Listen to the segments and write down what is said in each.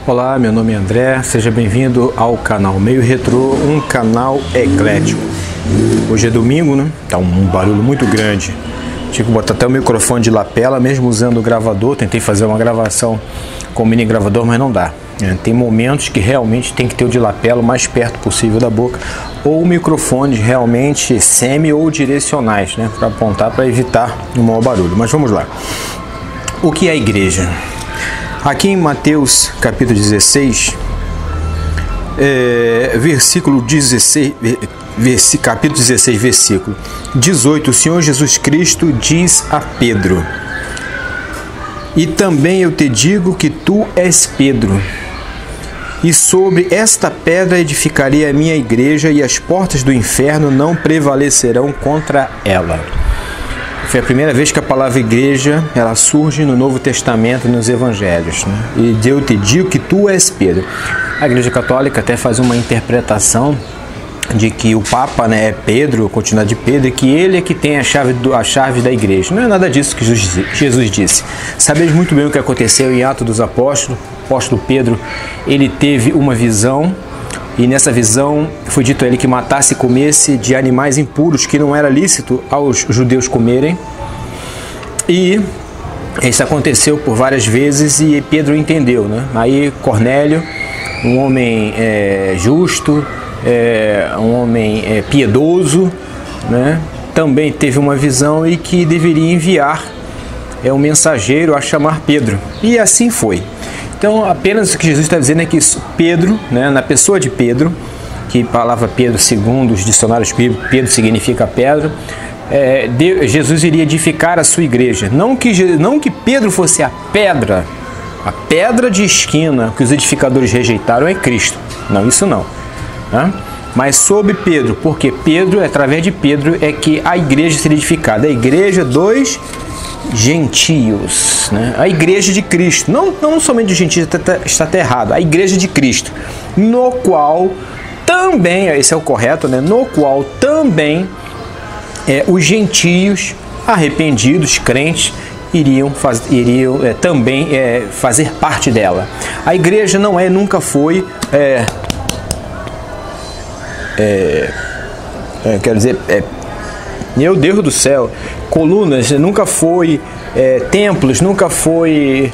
Olá, meu nome é André, seja bem-vindo ao canal Meio Retrô, um canal eclético. Hoje é domingo, né? Tá um barulho muito grande. Tive que botar até o microfone de lapela, mesmo usando o gravador. Tentei fazer uma gravação com o mini gravador, mas não dá. Tem momentos que realmente tem que ter o de lapela o mais perto possível da boca, ou microfones realmente semi ou direcionais, né? Para apontar, para evitar o maior barulho. Mas vamos lá. O que é a igreja? Aqui em Mateus capítulo 16, versículo 16, capítulo 16, versículo 18, o Senhor Jesus Cristo diz a Pedro: "E também eu te digo que tu és Pedro, e sobre esta pedra edificarei a minha igreja, e as portas do inferno não prevalecerão contra ela." Foi a primeira vez que a palavra igreja ela surge no Novo Testamento, nos Evangelhos, né? E eu te digo que tu és Pedro. A Igreja Católica até faz uma interpretação de que o Papa, né, é Pedro, continua de Pedro, e que ele é que tem a chave da igreja. Não é nada disso que Jesus disse. Sabeis muito bem o que aconteceu em Atos dos Apóstolos. O apóstolo Pedro, ele teve uma visão, e nessa visão foi dito a ele que matasse e comesse de animais impuros, que não era lícito aos judeus comerem. E isso aconteceu por várias vezes e Pedro entendeu, né? Aí Cornélio, um homem justo, um homem piedoso, né? Também teve uma visão e que deveria enviar um mensageiro a chamar Pedro. E assim foi. Então, apenas o que Jesus está dizendo é que Pedro, né, na pessoa de Pedro, que a palavra Pedro, segundo os dicionários bíblicos, Pedro significa pedra, Jesus iria edificar a sua igreja. Não que Pedro fosse a pedra de esquina que os edificadores rejeitaram é Cristo. Não, isso não. Né? Mas sobre Pedro, porque Pedro, através de Pedro, é que a igreja seria edificada. A igreja dos gentios, né? A igreja de Cristo, não somente dos gentios, está até errado, a igreja de Cristo, no qual também, esse é o correto, né? No qual também os gentios arrependidos, crentes, iriam também fazer parte dela. A igreja não nunca foi, quero dizer, meu Deus do céu, colunas, nunca foi templos, nunca foi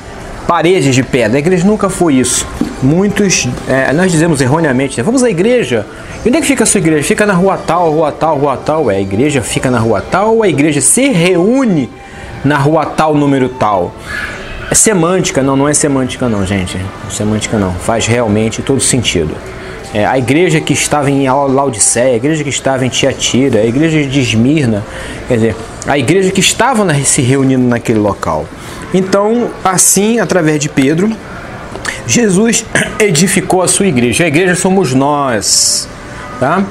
paredes de pedra. A igreja nunca foi isso. Muitos, nós dizemos erroneamente, vamos à igreja. E onde é que fica a sua igreja? Fica na rua tal, rua tal, rua tal. A igreja fica na rua tal ou a igreja se reúne na rua tal, número tal? É semântica, não é semântica não, gente. Semântica não, faz realmente todo sentido. A igreja que estava em Laodiceia, a igreja que estava em Tiatira, a igreja de Esmirna, quer dizer, a igreja que estava se reunindo naquele local. Então, assim, através de Pedro, Jesus edificou a sua igreja. A igreja somos nós, tá?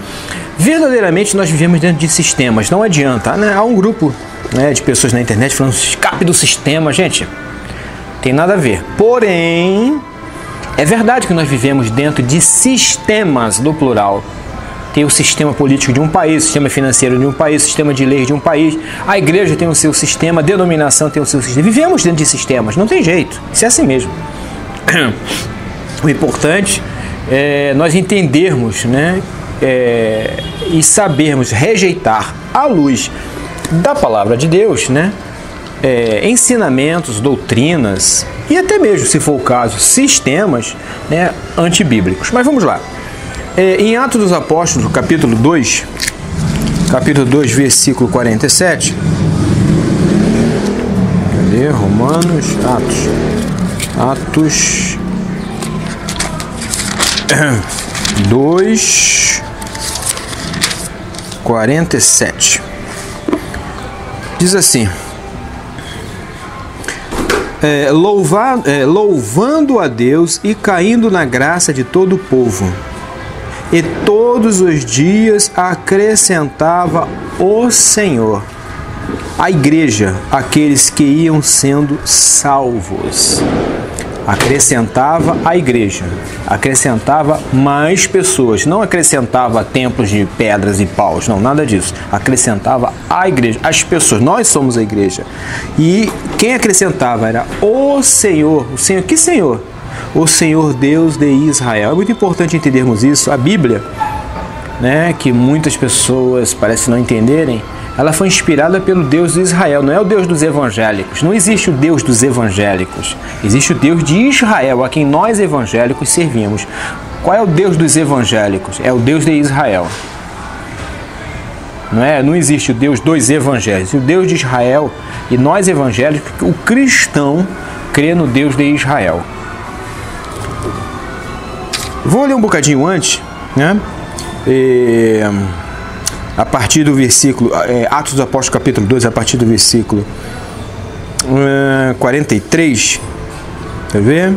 Verdadeiramente nós vivemos dentro de sistemas, não adianta, né? Há um grupo, né, de pessoas na internet falando escape do sistema, gente, tem nada a ver. Porém, é verdade que nós vivemos dentro de sistemas, do plural. Tem o sistema político de um país, o sistema financeiro de um país, o sistema de leis de um país. A igreja tem o seu sistema, a denominação tem o seu sistema. Vivemos dentro de sistemas, não tem jeito. Isso é assim mesmo. O importante é nós entendermos, né, e sabermos rejeitar à luz da palavra de Deus, né, ensinamentos, doutrinas e até mesmo, se for o caso, sistemas, né, antibíblicos. Mas vamos lá. Em Atos dos Apóstolos, capítulo 2, versículo 47. Cadê? Romanos, Atos 2, 47. Diz assim: louvando a Deus e caindo na graça de todo o povo, e todos os dias acrescentava o Senhor à igreja aqueles que iam sendo salvos. Acrescentava a igreja, acrescentava mais pessoas, não acrescentava templos de pedras e paus, não, nada disso. Acrescentava a igreja, as pessoas, nós somos a igreja. E quem acrescentava era o Senhor. O Senhor, que Senhor? o Senhor Deus de Israel. É muito importante entendermos isso. A Bíblia, né, que muitas pessoas parecem não entenderem, ela foi inspirada pelo Deus de Israel, não é o Deus dos evangélicos. Não existe o Deus dos evangélicos. Existe o Deus de Israel, a quem nós evangélicos servimos. Qual é o Deus dos evangélicos? É o Deus de Israel. Não existe o Deus dos evangélicos. O Deus de Israel, e nós evangélicos, o cristão crê no Deus de Israel. Vou ler um bocadinho antes, né? A partir do versículo, Atos dos Apóstolos capítulo 2, a partir do versículo 43, quer ver?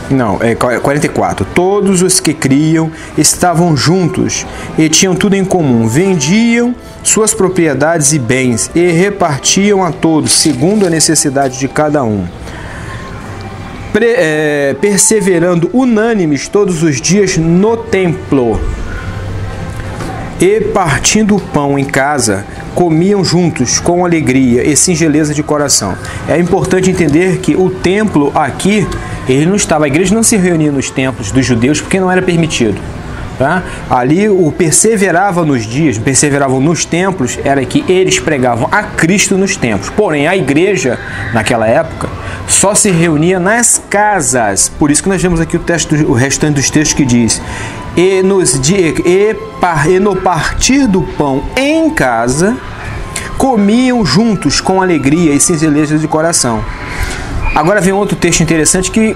Não, 44. Todos os que criam estavam juntos e tinham tudo em comum. Vendiam suas propriedades e bens e repartiam a todos, segundo a necessidade de cada um. Perseverando unânimes todos os dias no templo e partindo o pão em casa, comiam juntos com alegria e singeleza de coração. É importante entender que o templo aqui, ele não estava, a igreja não se reunia nos templos dos judeus porque não era permitido. Tá? Ali o perseveravam nos templos, era que eles pregavam a Cristo nos templos. Porém, a igreja, naquela época, só se reunia nas casas. Por isso que nós vemos aqui o restante dos textos que diz: e no partir do pão em casa, comiam juntos com alegria e singeleza de coração. Agora vem outro texto interessante que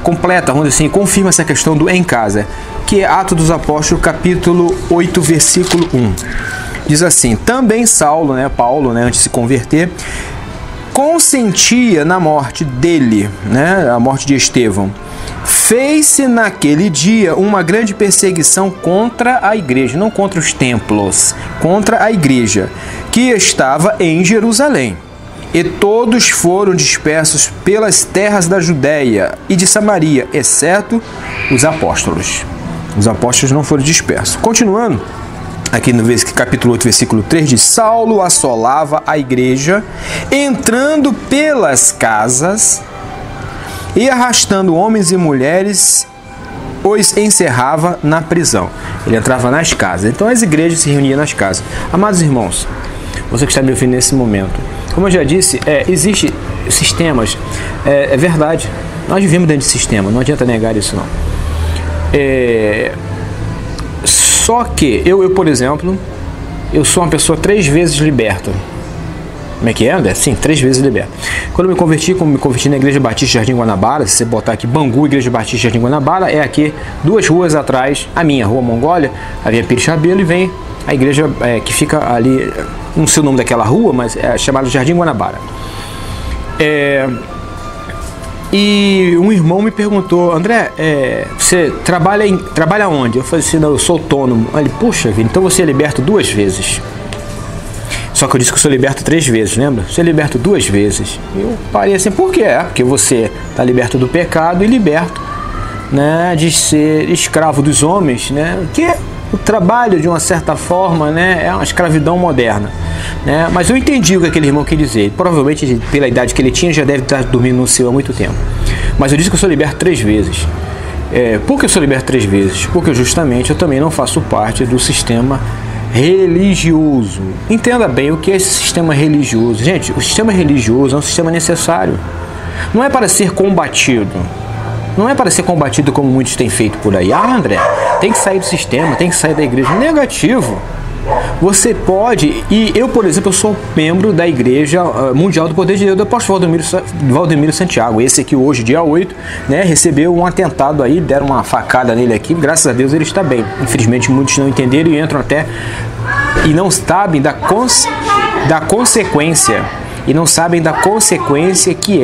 completa, vamos dizer assim, confirma essa questão do em casa, que é Atos dos Apóstolos, capítulo 8, versículo 1. Diz assim: também Saulo, Paulo, antes de se converter, consentia na morte dele, a morte de Estevão. Fez-se naquele dia uma grande perseguição contra a igreja, não contra os templos, contra a igreja, que estava em Jerusalém. E todos foram dispersos pelas terras da Judéia e de Samaria, exceto os apóstolos. Os apóstolos não foram dispersos. Continuando, aqui no capítulo 8, versículo 3, diz: Saulo assolava a igreja, entrando pelas casas e arrastando homens e mulheres, os encerrava na prisão. Ele entrava nas casas. Então as igrejas se reuniam nas casas. Amados irmãos, você que está me ouvindo nesse momento, como eu já disse, existem sistemas, é verdade, nós vivemos dentro de sistema, não adianta negar isso não. Só que eu, por exemplo, eu sou uma pessoa 3 vezes liberta. Como é que é, André? Sim, 3 vezes liberta. Quando eu me converti na Igreja Batista Jardim Guanabara, se você botar aqui Bangu, Igreja Batista Jardim Guanabara, é aqui 2 ruas atrás, a minha, Rua Mongólia, a Via Pires Rabelo, e vem a igreja que fica ali, não sei o nome daquela rua, mas é chamada Jardim Guanabara. E um irmão me perguntou: André, você trabalha onde? Eu falei assim: não, eu sou autônomo. Ele: puxa vida, então você é liberto 2 vezes. Só que eu disse que eu sou liberto 3 vezes, lembra? Você é liberto 2 vezes. Eu parei assim: por quê? Porque você está liberto do pecado e liberto, de ser escravo dos homens, que o trabalho, de uma certa forma, é uma escravidão moderna. Mas eu entendi o que aquele irmão quer dizer. Provavelmente, pela idade que ele tinha, já deve estar dormindo no céu há muito tempo. Mas eu disse que eu sou liberto 3 vezes. Por que eu sou liberto 3 vezes? Porque justamente eu também não faço parte do sistema religioso. Entenda bem o que é esse sistema religioso. Gente, o sistema religioso é um sistema necessário. Não é para ser combatido. Não é para ser combatido como muitos têm feito por aí. Ah, André, tem que sair do sistema, tem que sair da igreja. Negativo. Você pode, e eu, por exemplo, eu sou membro da Igreja Mundial do Poder de Deus do Apóstolo Valdemiro Santiago. Esse aqui hoje, dia 8, recebeu um atentado aí, deram uma facada nele aqui. Graças a Deus ele está bem. Infelizmente muitos não entenderam e entram até e não sabem da consequência. E não sabem da consequência que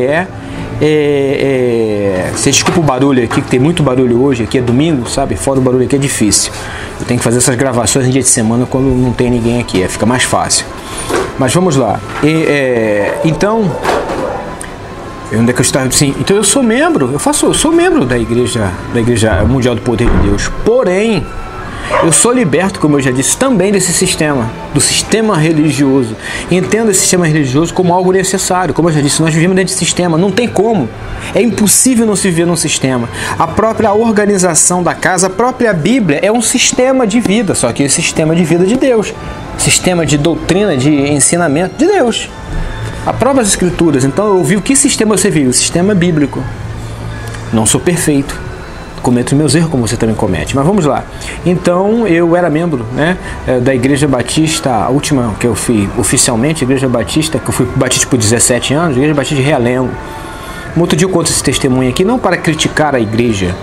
você desculpa o barulho aqui, que tem muito barulho hoje, aqui é domingo, sabe? Fora o barulho aqui é difícil. Eu tenho que fazer essas gravações em dia de semana quando não tem ninguém aqui, fica mais fácil. Mas vamos lá. Então, onde é que eu estava? Sim, então eu sou membro, eu sou membro da Igreja Mundial do Poder de Deus. Porém, eu sou liberto, como eu já disse, também desse sistema, do sistema religioso. Entendo esse sistema religioso como algo necessário. Como eu já disse, nós vivemos dentro de sistema, não tem como. É impossível não se viver num sistema. A própria organização da casa, a própria Bíblia é um sistema de vida, só que é o sistema de vida de Deus. Sistema de doutrina, de ensinamento de Deus. As próprias Escrituras. Então eu vi o que sistema você viu? O sistema bíblico. Não sou perfeito. Cometo meus erros como você também comete. Mas vamos lá. Então eu era membro, né, da Igreja Batista, a última que eu fui oficialmente, Igreja Batista, que eu fui batista por 17 anos, Igreja Batista de Realengo. Um outro dia eu conto esse testemunho aqui, não para criticar a igreja.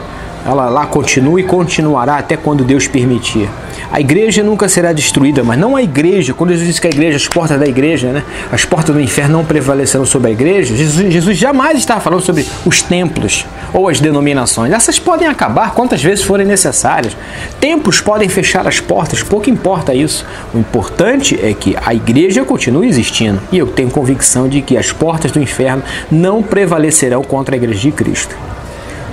Ela lá continua e continuará até quando Deus permitir. A igreja nunca será destruída, mas não a igreja. Quando Jesus disse que a igreja, as portas da igreja, né, as portas do inferno não prevalecerão sobre a igreja, Jesus jamais estava falando sobre os templos ou as denominações. Essas podem acabar quantas vezes forem necessárias. Templos podem fechar as portas, pouco importa isso. O importante é que a igreja continue existindo. E eu tenho convicção de que as portas do inferno não prevalecerão contra a igreja de Cristo.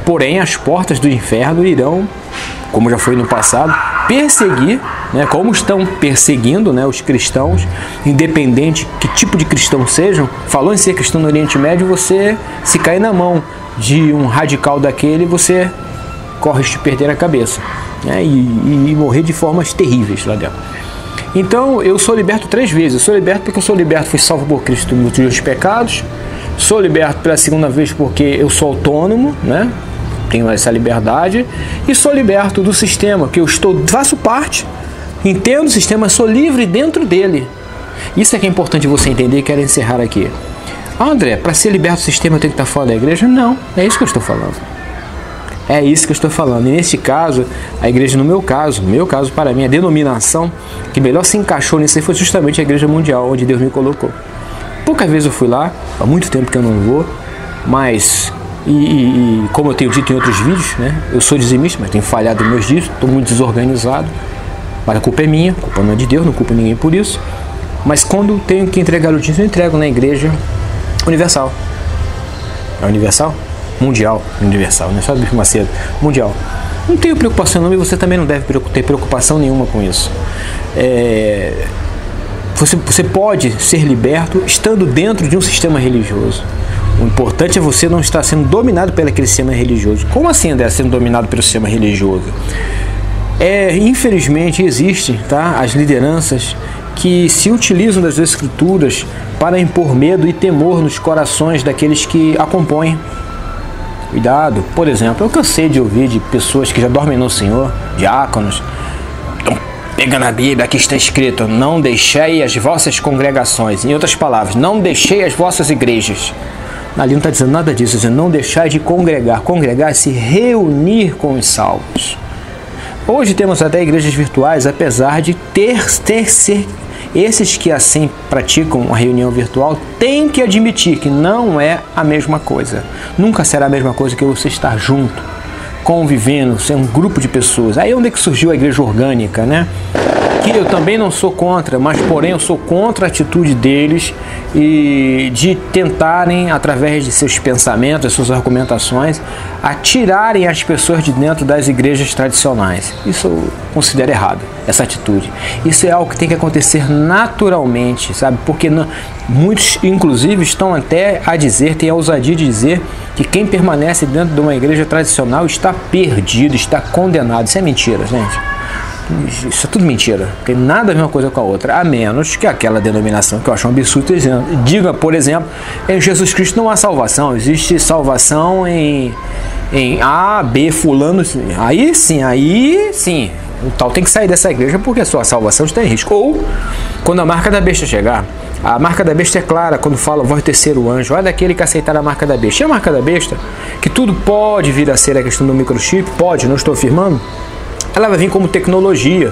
Porém, as portas do inferno irão, como já foi no passado, perseguir, né, como estão perseguindo, né, os cristãos, independente que tipo de cristão sejam. Falou em ser cristão no Oriente Médio, você, se cair na mão de um radical daquele, você corre de perder a cabeça, né, e morrer de formas terríveis lá dentro. Então, eu sou liberto 3 vezes. Eu sou liberto porque eu sou liberto, fui salvo por Cristo dos meus pecados. Sou liberto pela segunda vez porque eu sou autônomo, né? Tenho essa liberdade. E sou liberto do sistema, que eu faço parte, entendo o sistema, sou livre dentro dele. Isso é que é importante você entender e quero encerrar aqui. Ah, André, para ser liberto do sistema eu tenho que estar fora da igreja? Não, é isso que eu estou falando. É isso que eu estou falando. E nesse caso, a igreja, no meu caso para mim, a denominação que melhor se encaixou nisso aí foi justamente a Igreja Mundial, onde Deus me colocou. Poucas vezes eu fui lá, há muito tempo que eu não vou, mas, como eu tenho dito em outros vídeos, né, eu sou dizimista, mas tenho falhado nos meus dízimos, estou muito desorganizado, mas a culpa é minha, a culpa não é de Deus, não culpo ninguém por isso, mas quando tenho que entregar o dízimo, eu entrego na Igreja Universal. É Universal? Mundial, Universal, não é só Bispo Macedo, Mundial. Não tenho preocupação não, e você também não deve ter preocupação nenhuma com isso. Você pode ser liberto estando dentro de um sistema religioso. O importante é você não estar sendo dominado pelo aquele sistema religioso. Como assim, André, sendo dominado pelo sistema religioso? Infelizmente existem, tá, as lideranças que se utilizam das Escrituras para impor medo e temor nos corações daqueles que a compõem. Cuidado. Por exemplo, eu cansei de ouvir de pessoas que já dormem no Senhor, diáconos. Então, pega na Bíblia, aqui está escrito: não deixei as vossas congregações. Em outras palavras, não deixei as vossas igrejas. Ali não está dizendo nada disso, está dizendo não deixar de congregar. Congregar é se reunir com os salvos. Hoje temos até igrejas virtuais, apesar de ser esses que assim praticam a reunião virtual, têm que admitir que não é a mesma coisa. Nunca será a mesma coisa que você estar junto, convivendo, ser um grupo de pessoas. Aí onde é que surgiu a igreja orgânica, né? Que eu também não sou contra, mas porém eu sou contra a atitude deles e de tentarem, através de seus pensamentos, das suas argumentações, atirarem as pessoas de dentro das igrejas tradicionais. Isso eu considero errado, essa atitude. Isso é algo que tem que acontecer naturalmente, sabe? Porque muitos, inclusive, estão até a dizer, têm a ousadia de dizer que quem permanece dentro de uma igreja tradicional está perdido, está condenado. Isso é mentira, gente. Isso é tudo mentira, não tem nada a ver uma coisa com a outra, a menos que aquela denominação que eu acho um absurdo diga, por exemplo, em Jesus Cristo não há salvação, existe salvação em A, B, fulano, aí sim, o tal tem que sair dessa igreja porque a sua salvação está em risco. Ou, quando a marca da besta chegar, a marca da besta é clara, quando fala voz do terceiro anjo, olha daquele que aceitar a marca da besta. E a marca da besta, que tudo pode vir a ser a questão do microchip, pode, não estou afirmando, ela vai vir como tecnologia.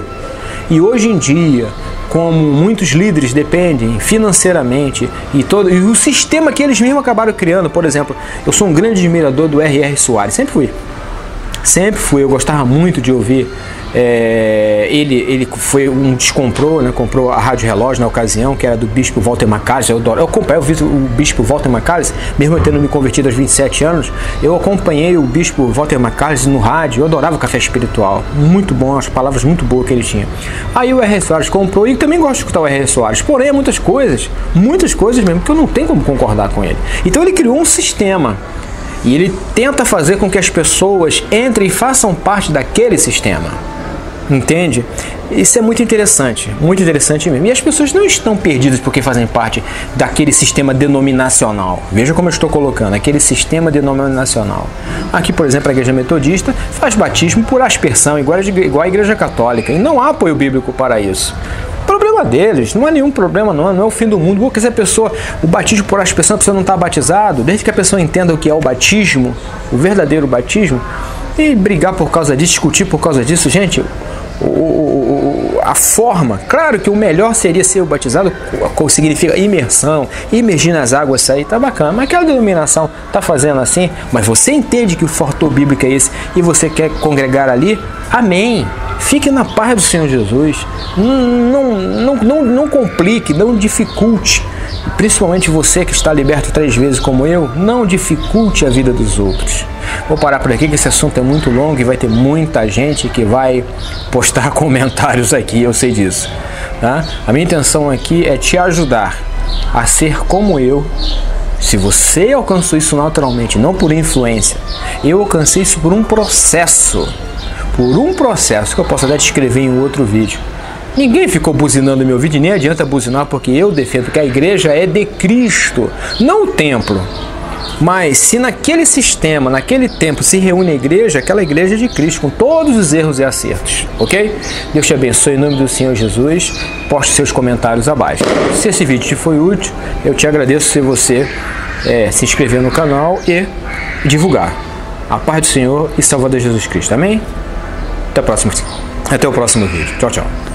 E hoje em dia, como muitos líderes dependem financeiramente e o sistema que eles mesmos acabaram criando, por exemplo, eu sou um grande admirador do R.R. Soares, sempre fui, eu gostava muito de ouvir Ele foi descomprou, né, comprou a Rádio Relógio na ocasião, que era do bispo Walter Macallis. Eu acompanhei o bispo Walter Macallis, mesmo eu tendo me convertido aos 27 anos, eu acompanhei o bispo Walter Macallis no rádio. Eu adorava o Café Espiritual, muito bom, as palavras muito boas que ele tinha. Aí o R. Soares comprou, e também gosto de escutar o R. Soares, porém é muitas coisas mesmo, que eu não tenho como concordar com ele. Então ele criou um sistema, e ele tenta fazer com que as pessoas entrem e façam parte daquele sistema. Entende? Isso é muito interessante mesmo. E as pessoas não estão perdidas porque fazem parte daquele sistema denominacional. Veja como eu estou colocando, aquele sistema denominacional. Aqui, por exemplo, a Igreja Metodista faz batismo por aspersão, igual a Igreja Católica, e não há apoio bíblico para isso. Problema deles, não há nenhum problema, não é o fim do mundo. Porque se o batismo por aspersão, a pessoa não está batizado, desde que a pessoa entenda o que é o batismo, o verdadeiro batismo, e brigar por causa disso, discutir por causa disso, gente, a forma, claro que o melhor seria ser o batizado, significa imersão, imergir nas águas, sair, tá bacana, mas aquela denominação tá fazendo assim, mas você entende que o fator bíblico é esse e você quer congregar ali, amém, fique na paz do Senhor Jesus, não complique, não dificulte, principalmente você que está liberto 3 vezes como eu, não dificulte a vida dos outros. Vou parar por aqui, que esse assunto é muito longo e vai ter muita gente que vai postar comentários aqui, eu sei disso, tá? A minha intenção aqui é te ajudar a ser como eu. Se você alcançou isso naturalmente, não por influência, eu alcancei isso por um processo que eu posso até descrever em um outro vídeo. Ninguém ficou buzinando meu vídeo, nem adianta buzinar, porque eu defendo que a igreja é de Cristo, não o templo. Mas se naquele sistema, naquele tempo se reúne a igreja, aquela igreja é de Cristo, com todos os erros e acertos, ok? Deus te abençoe em nome do Senhor Jesus. Poste seus comentários abaixo. Se esse vídeo te foi útil, eu te agradeço se você se inscrever no canal e divulgar. A paz do Senhor e Salvador Jesus Cristo. Amém? Até o próximo vídeo. Tchau, tchau.